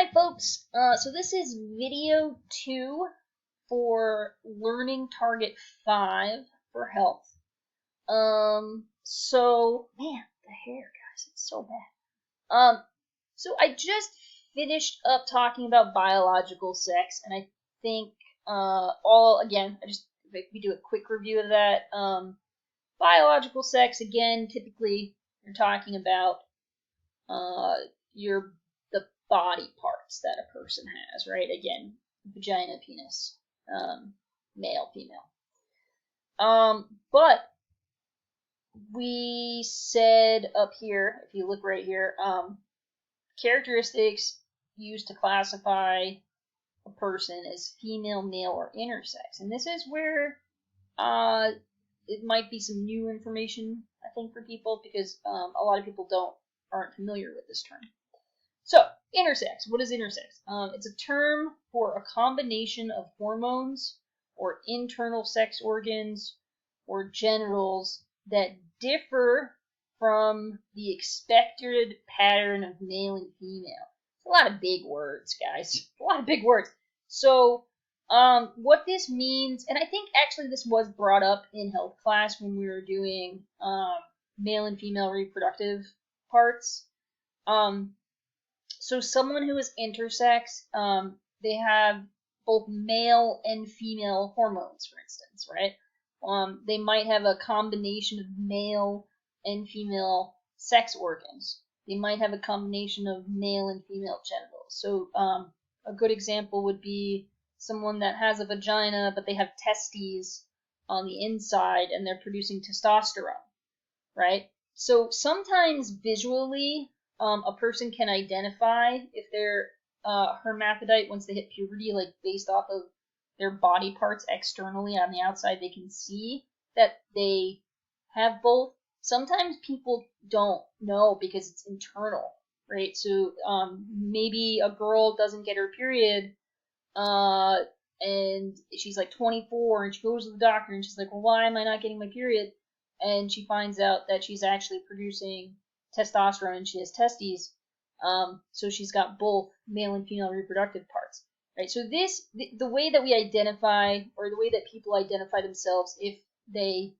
Alright folks, so this is video 2 for Learning Target 5 for Health. Man, the hair, guys, it's so bad. So I just finished up talking about biological sex, and I think, we do a quick review of that. Biological sex, again, typically you're talking about, the body parts that a person has, right? Again, vagina, penis, male, female. But we said up here, if you look right here, characteristics used to classify a person as female, male, or intersex. And this is where it might be some new information, I think, for people, because a lot of people aren't familiar with this term. So, intersex. What is intersex? It's a term for a combination of hormones or internal sex organs or genitals that differ from the expected pattern of male and female. A lot of big words, guys. A lot of big words. So, what this means, and I think actually this was brought up in health class when we were doing male and female reproductive parts. So someone who is intersex, they have both male and female hormones, for instance, right? They might have a combination of male and female sex organs. They might have a combination of male and female genitals. So a good example would be someone that has a vagina, but they have testes on the inside, and they're producing testosterone, right? So sometimes visually, a person can identify if they're hermaphrodite once they hit puberty, like based off of their body parts externally on the outside. They can see that they have both. Sometimes people don't know because it's internal, right? So maybe a girl doesn't get her period, and she's like 24, and she goes to the doctor, and she's like, well, why am I not getting my period? And she finds out that she's actually producing testosterone and she has testes, so she's got both male and female reproductive parts, right? So the way that we identify, or the way that people identify themselves if they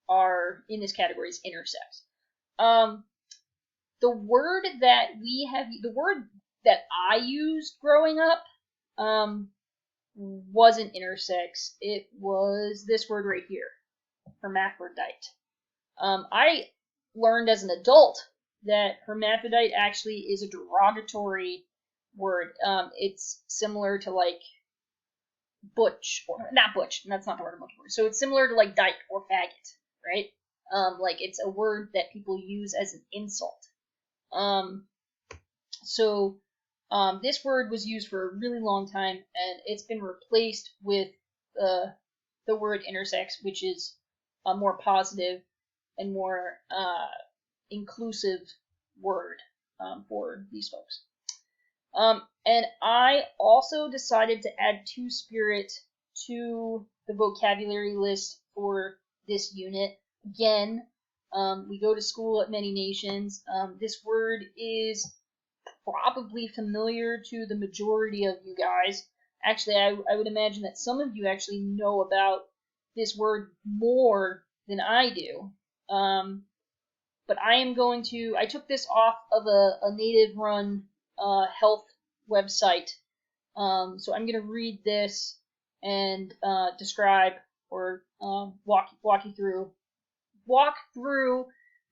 are in this category, is intersex. The word that I used growing up wasn't intersex. It was this word right here, hermaphrodite. I learned as an adult that hermaphrodite actually is a derogatory word. It's similar to like butch, or not butch, that's not the word I'm looking for. So it's similar to like dyke or faggot, right? Like it's a word that people use as an insult. This word was used for a really long time, and it's been replaced with the word intersex, which is a more positive and more inclusive word for these folks. And I also decided to add two-spirit to the vocabulary list for this unit. Again, we go to school at many nations. This word is probably familiar to the majority of you guys. Actually, I would imagine that some of you actually know about this word more than I do. But I took this off of a native-run health website. So I'm going to read this and describe or walk through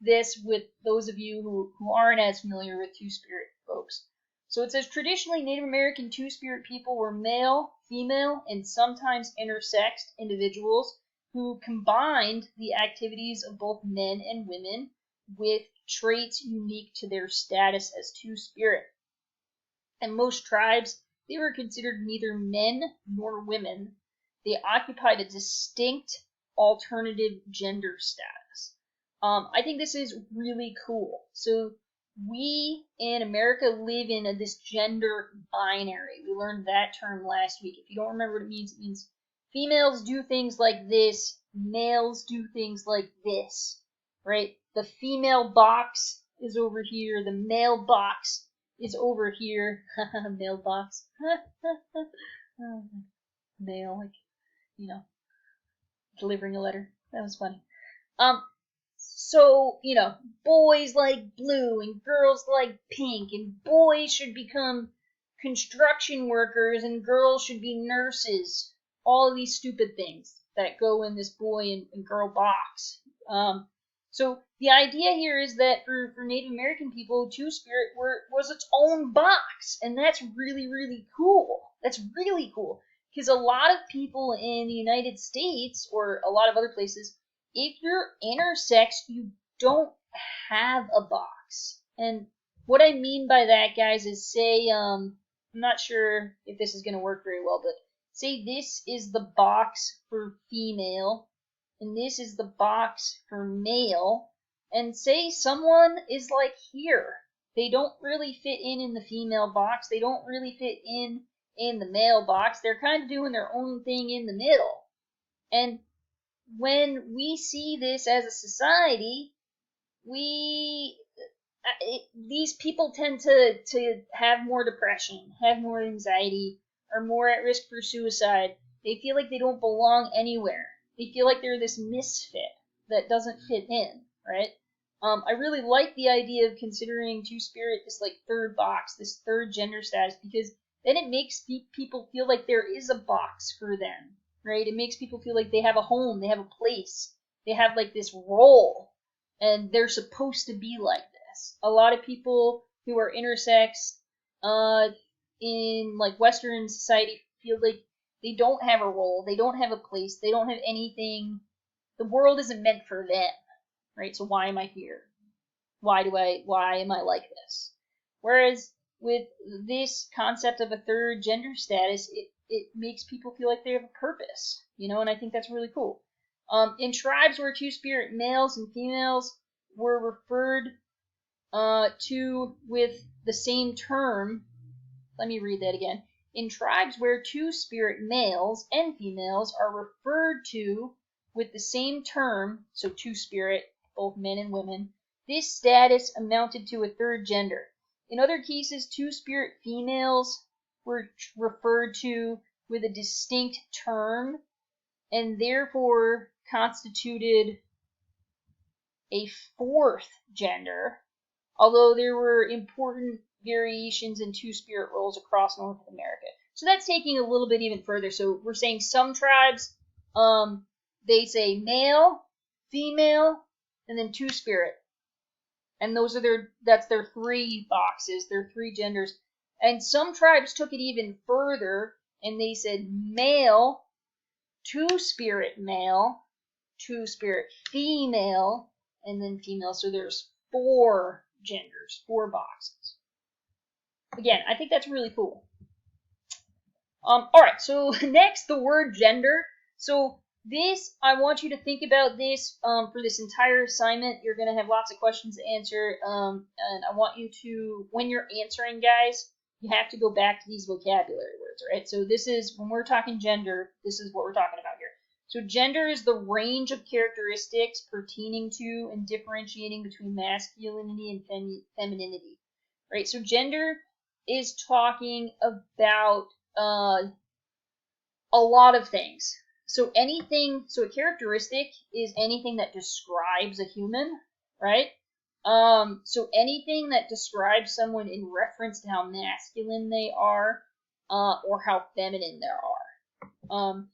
this with those of you who aren't as familiar with two-spirit folks. So it says, traditionally Native American two-spirit people were male, female, and sometimes intersexed individuals who combined the activities of both men and women with traits unique to their status as two-spirit. In most tribes, they were considered neither men nor women. They occupied a distinct alternative gender status. I think this is really cool. So we in America live in this gender binary. We learned that term last week. If you don't remember what it means females do things like this, males do things like this, right? The female box is over here, the male box is over here. Mailbox. Mail, like, you know, delivering a letter. That was funny. So, boys like blue and girls like pink, and boys should become construction workers and girls should be nurses. All of these stupid things that go in this boy and girl box. So the idea here is that for Native American people, Two-Spirit was its own box, and that's really, really cool. That's really cool, because a lot of people in the United States, or a lot of other places, if you're intersex, you don't have a box. And what I mean by that, guys, is say, I'm not sure if this is going to work very well, but say this is the box for female, and this is the box for male, and say someone is like here. They don't really fit in the female box. They don't really fit in the male box. They're kind of doing their own thing in the middle. And when we see this as a society, these people tend to have more depression, have more anxiety, are more at risk for suicide. They feel like they don't belong anywhere. They feel like they're this misfit that doesn't fit in, right? I really like the idea of considering Two-Spirit this like third box, this third gender status, because then it makes people feel like there is a box for them, right? It makes people feel like they have a home, they have a place, they have like this role, and they're supposed to be like this. A lot of people who are intersex in like Western society feel like they don't have a role, they don't have a place, they don't have anything. The world isn't meant for them, right? So why am I here? Why am I like this? Whereas with this concept of a third gender status, it makes people feel like they have a purpose, and I think that's really cool. In tribes where Two-Spirit males and females were referred to with the same term, let me read that again. In tribes where Two-Spirit males and females are referred to with the same term, so Two-Spirit, both men and women, this status amounted to a third gender. In other cases, Two-Spirit females were referred to with a distinct term and therefore constituted a fourth gender, although there were important variations in Two-Spirit roles across North America. So that's taking a little bit even further. So we're saying some tribes, they say male, female, and then Two-Spirit. And that's their three boxes, their three genders. And some tribes took it even further, and they said male, Two-Spirit male, Two-Spirit female, and then female. So there's four genders, four boxes. Again, I think that's really cool. Alright, so next, the word gender. So this, I want you to think about this for this entire assignment. You're going to have lots of questions to answer, and I want you to, when you're answering, guys, you have to go back to these vocabulary words, right? So this is, when we're talking gender, this is what we're talking about here. So gender is the range of characteristics pertaining to and differentiating between masculinity and femininity, right? So gender is talking about a lot of things. So a characteristic is anything that describes a human, right? So anything that describes someone in reference to how masculine they are, or how feminine they are.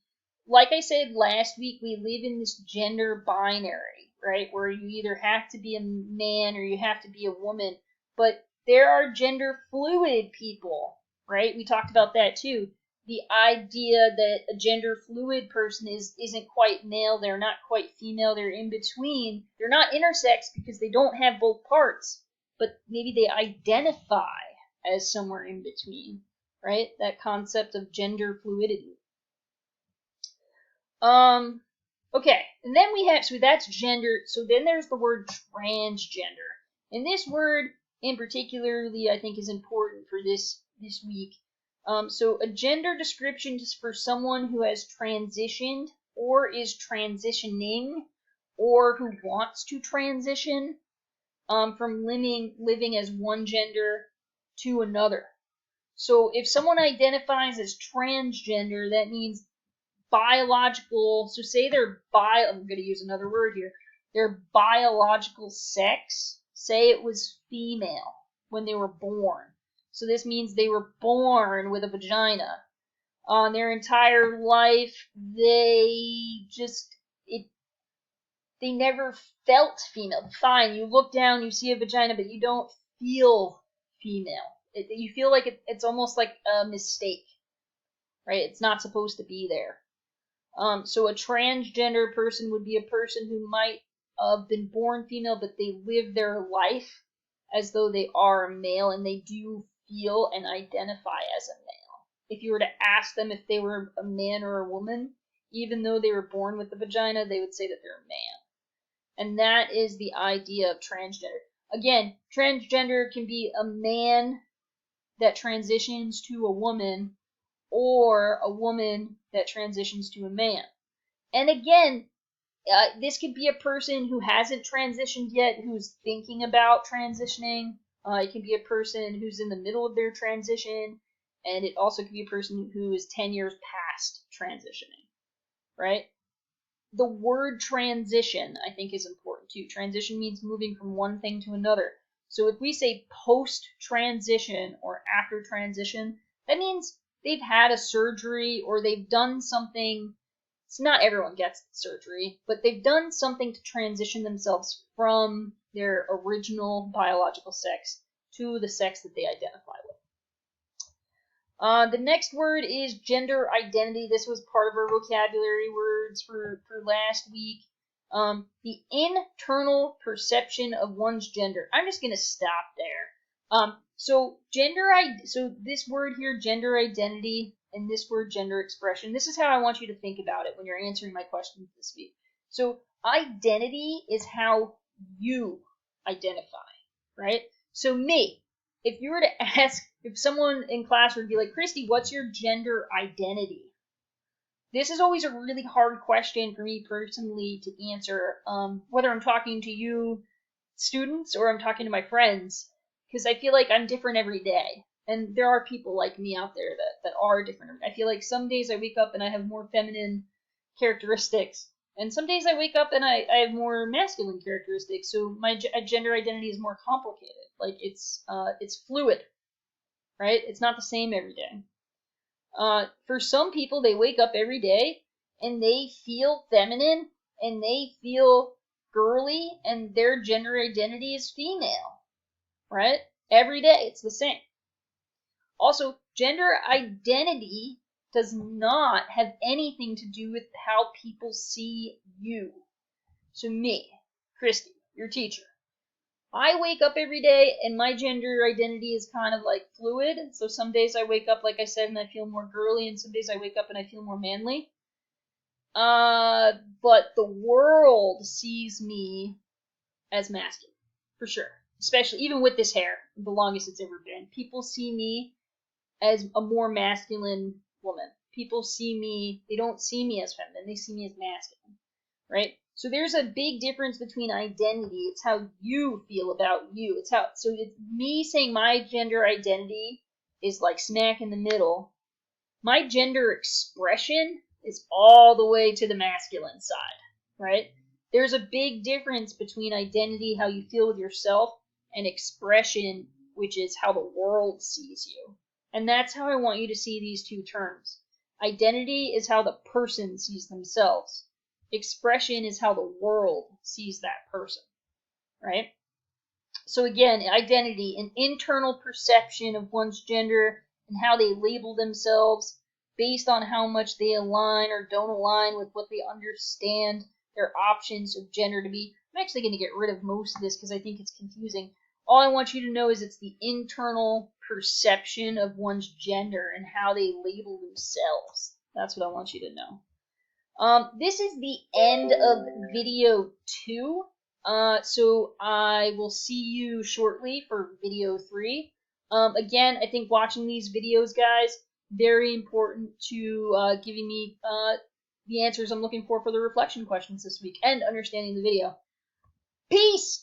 Like I said last week, we live in this gender binary, right? Where you either have to be a man or you have to be a woman. But there are gender fluid people, right? We talked about that too. The idea that a gender fluid person isn't quite male, they're not quite female, they're in between. They're not intersex because they don't have both parts, but maybe they identify as somewhere in between, right? That concept of gender fluidity. Okay, and then we have, so that's gender, so then there's the word transgender. And this word in particularly I think is important for this week. So a gender description is for someone who has transitioned or is transitioning or who wants to transition from living as one gender to another. So if someone identifies as transgender, that means biological, so say I'm going to use another word here, their biological sex, say it was female when they were born. So this means they were born with a vagina. On their entire life, they never felt female. Fine, you look down, you see a vagina, but you don't feel female. You feel like it's almost like a mistake, right? It's not supposed to be there. So a transgender person would be a person who might have been born female, but they live their life as though they are a male, and they do feel and identify as a male. If you were to ask them if they were a man or a woman, even though they were born with the vagina, they would say that they're a man. And that is the idea of transgender. Again, transgender can be a man that transitions to a woman, or a woman that transitions to a man. And again, this could be a person who hasn't transitioned yet, who's thinking about transitioning. It can be a person who's in the middle of their transition, and it also could be a person who is 10 years past transitioning, right? The word transition, I think, is important too. Transition means moving from one thing to another. So if we say post-transition or after transition, that means they've had a surgery or they've done something. So not everyone gets the surgery, but they've done something to transition themselves from their original biological sex to the sex that they identify with. The next word is gender identity. This was part of our vocabulary words for last week. The internal perception of one's gender. I'm just going to stop there. So this word here, gender identity, and this word, gender expression, this is how I want you to think about it when you're answering my questions this week. So identity is how you identify, right? So me, if you were to ask, if someone in class would be like, Christy, what's your gender identity? This is always a really hard question for me personally to answer, whether I'm talking to you students or I'm talking to my friends, because I feel like I'm different every day. And there are people like me out there that are different. I feel like some days I wake up and I have more feminine characteristics, and some days I wake up and I have more masculine characteristics. So my gender identity is more complicated. Like it's fluid, right? It's not the same every day. For some people, they wake up every day and they feel feminine and they feel girly, and their gender identity is female, right? Every day, it's the same. Also, gender identity does not have anything to do with how people see you. So me, Christy, your teacher, I wake up every day and my gender identity is kind of like fluid. So some days I wake up, like I said, and I feel more girly, and some days I wake up and I feel more manly. But the world sees me as masculine, for sure. Especially, even with this hair, the longest it's ever been. People see me as a more masculine woman. People see me, they don't see me as feminine, they see me as masculine, right? So there's a big difference between identity. It's how you feel about you. It's me saying my gender identity is like smack in the middle. My gender expression is all the way to the masculine side, right? There's a big difference between identity, how you feel with yourself, and expression, which is how the world sees you. And that's how I want you to see these two terms. Identity is how the person sees themselves. Expression is how the world sees that person, right? So again, identity, an internal perception of one's gender and how they label themselves based on how much they align or don't align with what they understand their options of gender to be. I'm actually going to get rid of most of this because I think it's confusing. All I want you to know is it's the internal perception of one's gender and how they label themselves. That's what I want you to know. This is the end of video 2. So I will see you shortly for video 3. Again, I think watching these videos, guys, very important to giving me the answers I'm looking for the reflection questions this week and understanding the video. Peace!